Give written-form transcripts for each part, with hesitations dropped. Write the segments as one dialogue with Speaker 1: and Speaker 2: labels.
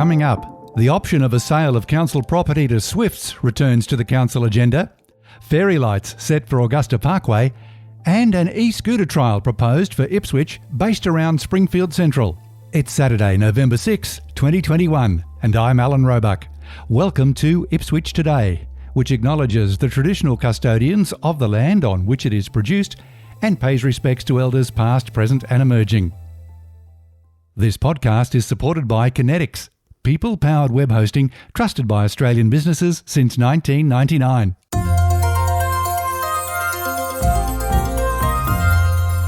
Speaker 1: Coming up, the option of a sale of council property to Swifts returns to the council agenda, fairy lights set for Augusta Parkway, and an e-scooter trial proposed for Ipswich based around Springfield Central. It's Saturday, November 6, 2021, and I'm Alan Roebuck. Welcome to Ipswich Today, which acknowledges the traditional custodians of the land on which it is produced and pays respects to elders past, present and emerging. This podcast is supported by Kinetics, people-powered web hosting trusted by Australian businesses since 1999.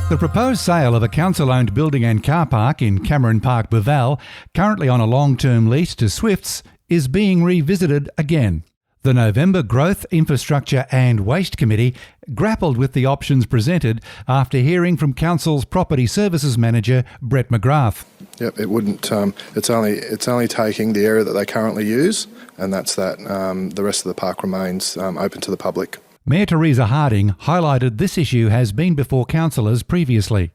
Speaker 1: The proposed sale of a council-owned building and car park in Cameron Park, Beval, currently on a long-term lease to Swifts, is being revisited again. The November Growth, Infrastructure and Waste Committee grappled with the options presented after hearing from Council's Property Services Manager, Brett McGrath.
Speaker 2: Yep, it wouldn't. It's only taking the area that they currently use, and that's that. The rest of the park remains open to the public.
Speaker 1: Mayor Teresa Harding highlighted this issue has been before councillors previously.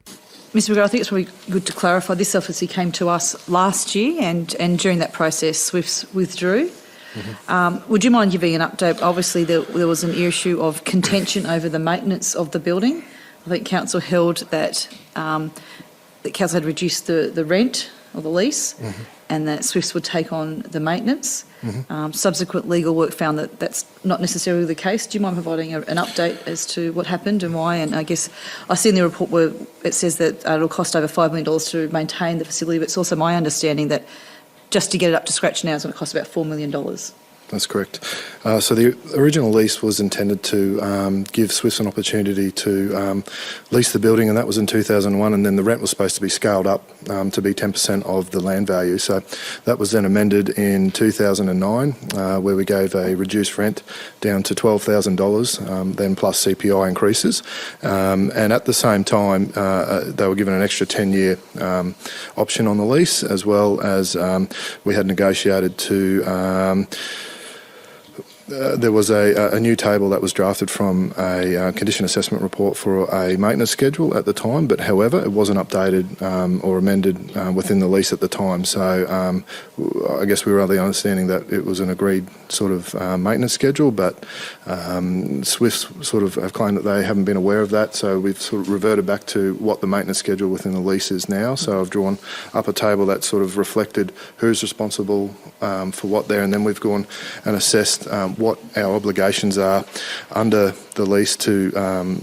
Speaker 3: Mr McGrath, I think it's really good to clarify. This obviously came to us last year, and during that process, Swifts withdrew. Mm-hmm. Would you mind giving an update? Obviously, there was an issue of contention over the maintenance of the building. I think council held that council had reduced the rent or the lease, mm-hmm. and that Swifts would take on the maintenance. Mm-hmm. Subsequent legal work found that that's not necessarily the case. Do you mind providing an update as to what happened and why? And I guess I see in the report where it says that it'll cost over $5 million to maintain the facility, but it's also my understanding that just to get it up to scratch now is going to cost about $4 million.
Speaker 2: That's correct. So the original lease was intended to give Swifts an opportunity to lease the building, and that was in 2001, and then the rent was supposed to be scaled up to be 10% of the land value. So that was then amended in 2009, where we gave a reduced rent down to $12,000, then plus CPI increases. And at the same time, they were given an extra 10-year option on the lease, as well as we had negotiated to there was a new table that was drafted from a condition assessment report for a maintenance schedule at the time, but however, it wasn't updated or amended within the lease at the time. So I guess we were of the understanding that it was an agreed sort of maintenance schedule, but Swifts sort of have claimed that they haven't been aware of that, so we've sort of reverted back to what the maintenance schedule within the lease is now. So I've drawn up a table that sort of reflected who's responsible for what there, and then we've gone and assessed what our obligations are under the lease to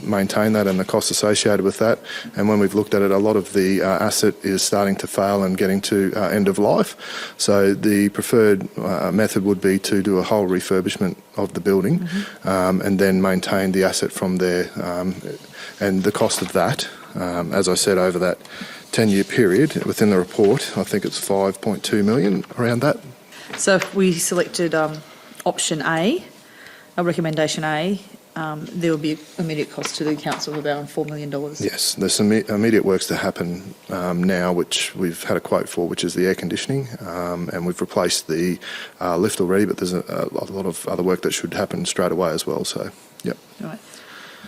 Speaker 2: maintain that and the costs associated with that. And when we've looked at it, a lot of the asset is starting to fail and getting to end of life. So the preferred method would be to do a whole refurbishment of the building, mm-hmm. And then maintain the asset from there. And the cost of that, as I said, over that 10-year period within the report, I think it's $5.2 million, around that.
Speaker 3: So if we selected option A, recommendation A, there will be immediate cost to the council of about $4 million.
Speaker 2: Yes, there's some immediate works to happen now, which we've had a quote for, which is the air conditioning, and we've replaced the lift already, but there's a lot of other work that should happen straight away as well. So, yep.
Speaker 3: Right.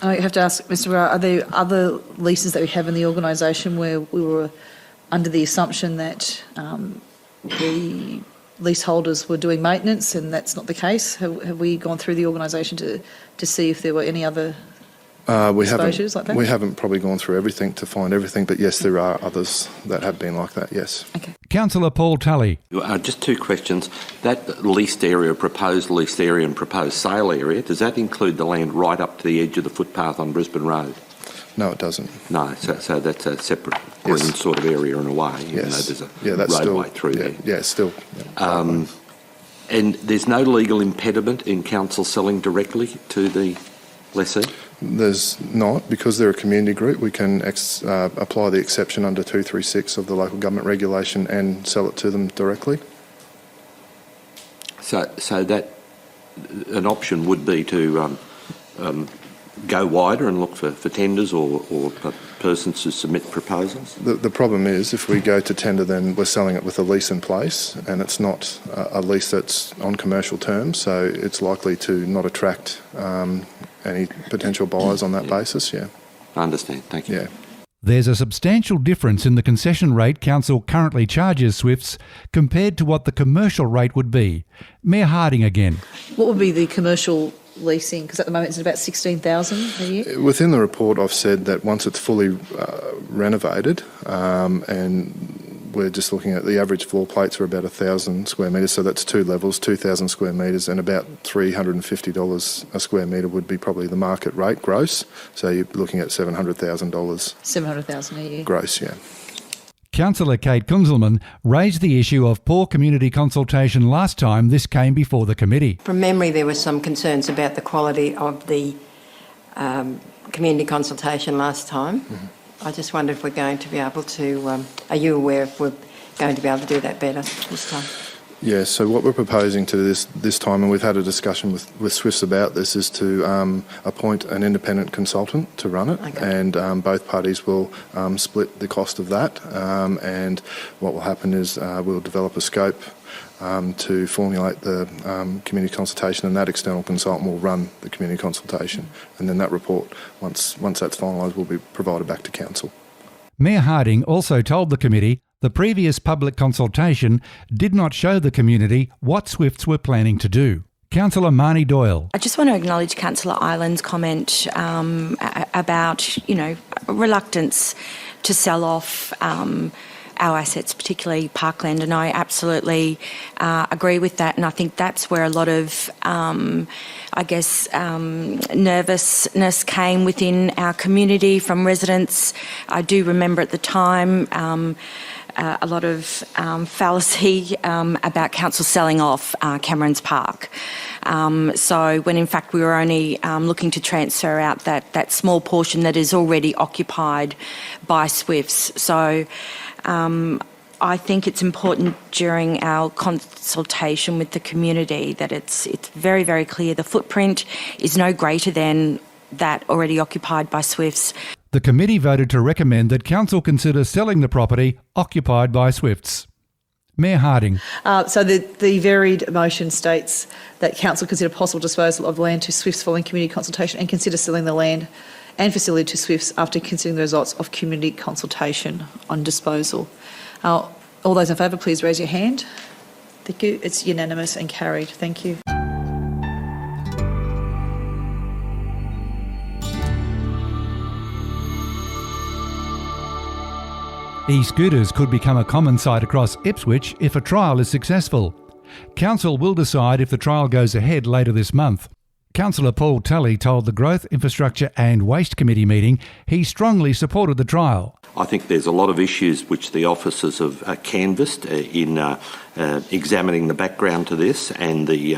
Speaker 3: I have to ask, Mr. Brown, are there other leases that we have in the organisation where we were under the assumption that the leaseholders were doing maintenance, and that's not the case? Have we gone through the organisation to see if there were any other exposures like that?
Speaker 2: We haven't probably gone through everything to find everything, but yes, there are others that have been like that, yes.
Speaker 3: Okay.
Speaker 1: Councillor Paul Tully.
Speaker 4: Just two questions. That leased area, proposed leased area and proposed sale area, does that include the land right up to the edge of the footpath on Brisbane Road?
Speaker 2: No, it doesn't.
Speaker 4: No, so that's a separate
Speaker 2: Yes.
Speaker 4: green sort of area in a way, even though there's a roadway through there.
Speaker 2: Yeah, still. Yeah,
Speaker 4: and there's no legal impediment in council selling directly to the lessee?
Speaker 2: There's not, because they're a community group. We can apply the exception under 236 of the local government regulation and sell it to them directly.
Speaker 4: So that an option would be to go wider and look for tenders or persons to submit proposals?
Speaker 2: The problem is, if we go to tender, then we're selling it with a lease in place, and it's not a lease that's on commercial terms, so it's likely to not attract any potential buyers on that basis. Yeah,
Speaker 4: I understand. Thank you.
Speaker 2: Yeah.
Speaker 1: There's a substantial difference in the concession rate council currently charges Swifts compared to what the commercial rate would be. Mayor Harding again.
Speaker 3: What would be the commercial leasing? Because at the moment it's about $16,000 a year.
Speaker 2: Within the report, I've said that once it's fully renovated, and we're just looking at the average floor plates are about 1,000 square metres, so that's 2 levels, 2,000 square metres, and about $350 a square metre would be probably the market rate gross. So you're looking at $700,000.
Speaker 3: $700,000 a year.
Speaker 2: Gross, yeah.
Speaker 1: Councillor Kate Kunzelman raised the issue of poor community consultation last time this came before the committee.
Speaker 5: From memory, there were some concerns about the quality of the community consultation last time. Mm-hmm. I just wondered if we're going to be able to, are you aware if we're going to be able to do that better this time?
Speaker 2: Yeah, so what we're proposing to this time, and we've had a discussion with Swifts about this, is to appoint an independent consultant to run it. Okay. And both parties will split the cost of that. And what will happen is we'll develop a scope to formulate the community consultation, and that external consultant will run the community consultation. And then that report, once that's finalised, will be provided back to council.
Speaker 1: Mayor Harding also told the committee the previous public consultation did not show the community what Swifts were planning to do. Councillor Marnie Doyle.
Speaker 6: I just want to acknowledge Councillor Ireland's comment about, reluctance to sell off our assets, particularly Parkland, and I absolutely agree with that. And I think that's where a lot of, nervousness came within our community from residents. I do remember at the time a lot of fallacy about council selling off Cameron's Park. So when in fact we were only looking to transfer out that small portion that is already occupied by Swifts. So I think it's important during our consultation with the community that it's very, very clear the footprint is no greater than that already occupied by Swifts.
Speaker 1: The committee voted to recommend that council consider selling the property occupied by Swifts. Mayor Harding.
Speaker 3: So the varied motion states that council consider possible disposal of land to Swifts following community consultation and consider selling the land and facility to Swifts after considering the results of community consultation on disposal. All those in favour, please raise your hand. Thank you. It's unanimous and carried. Thank you.
Speaker 1: E-scooters could become a common sight across Ipswich if a trial is successful. Council will decide if the trial goes ahead later this month. Councillor Paul Tully told the Growth, Infrastructure and Waste Committee meeting he strongly supported the trial.
Speaker 4: I think there's a lot of issues which the officers have canvassed in examining the background to this, and the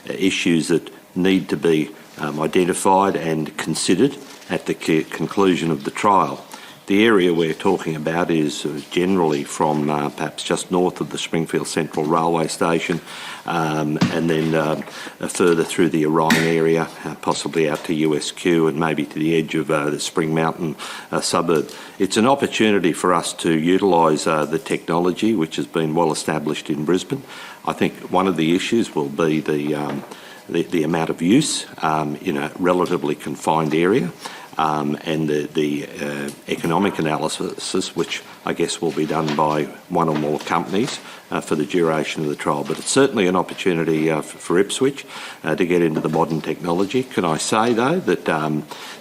Speaker 4: issues that need to be identified and considered at the conclusion of the trial. The area we're talking about is generally from perhaps just north of the Springfield Central railway station, and then further through the Orion area, possibly out to USQ and maybe to the edge of the Spring Mountain suburb. It's an opportunity for us to utilise the technology which has been well established in Brisbane. I think one of the issues will be the amount of use in a relatively confined area. And the economic analysis, which I guess will be done by one or more companies for the duration of the trial. But it's certainly an opportunity for Ipswich to get into the modern technology. Can I say, though, that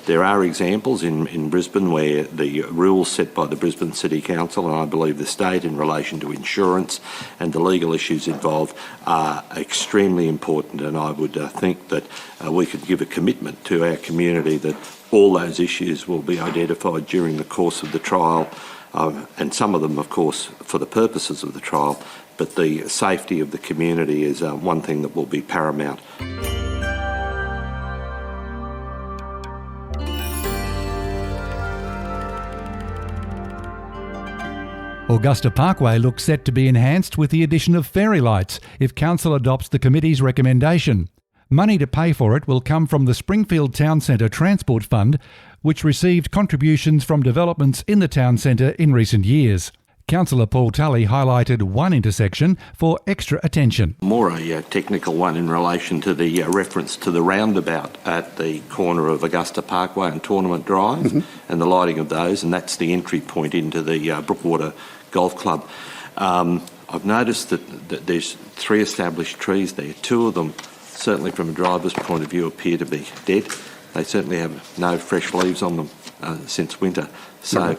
Speaker 4: there are examples in Brisbane where the rules set by the Brisbane City Council, and I believe the state, in relation to insurance and the legal issues involved are extremely important, and I would think that we could give a commitment to our community that all those issues will be identified during the course of the trial, and some of them, of course, for the purposes of the trial, but the safety of the community is one thing that will be paramount.
Speaker 1: Augusta Parkway looks set to be enhanced with the addition of fairy lights if Council adopts the committee's recommendation. Money to pay for it will come from the Springfield Town Centre Transport Fund, which received contributions from developments in the town centre in recent years. Councillor Paul Tully highlighted one intersection for extra attention.
Speaker 4: More a technical one in relation to the reference to the roundabout at the corner of Augusta Parkway and Tournament Drive and the lighting of those, and that's the entry point into the Brookwater Golf Club. I've noticed that there's 3 established trees there. 2 of them, certainly from a driver's point of view, appear to be dead. They certainly have no fresh leaves on them since winter. So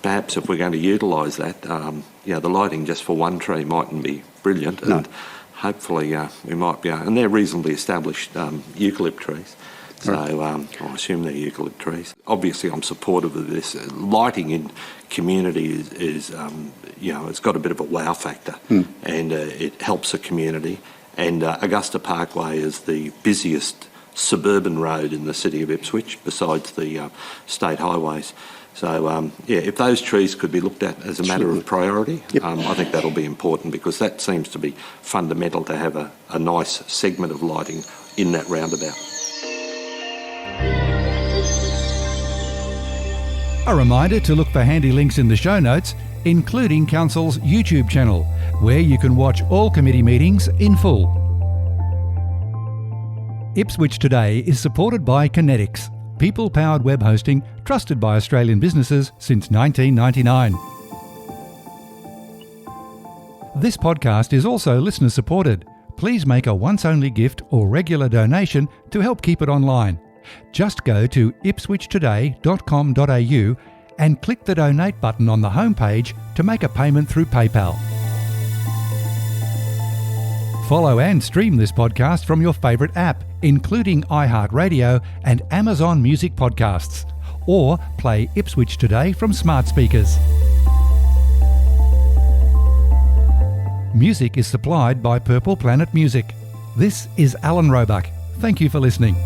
Speaker 4: perhaps if we're going to utilise that, the lighting just for one tree mightn't be brilliant.
Speaker 7: No.
Speaker 4: And hopefully we might be able, and they're reasonably established eucalypt trees. So I assume they're eucalypt trees. Obviously, I'm supportive of this. Lighting in community is it's got a bit of a wow factor, and it helps a community. And Augusta Parkway is the busiest suburban road in the city of Ipswich, besides the state highways. So, if those trees could be looked at as a matter of priority, I think that'll be important, because that seems to be fundamental to have a nice segment of lighting in that roundabout.
Speaker 1: A reminder to look for handy links in the show notes, including Council's YouTube channel, where you can watch all committee meetings in full. Ipswich Today is supported by Kinetics, people-powered web hosting trusted by Australian businesses since 1999. This podcast is also listener-supported. Please make a once-only gift or regular donation to help keep it online. Just go to ipswichtoday.com.au and click the donate button on the homepage to make a payment through PayPal. Follow and stream this podcast from your favourite app, including iHeartRadio and Amazon Music Podcasts, or play Ipswich Today from smart speakers. Music is supplied by Purple Planet Music. This is Alan Roebuck. Thank you for listening.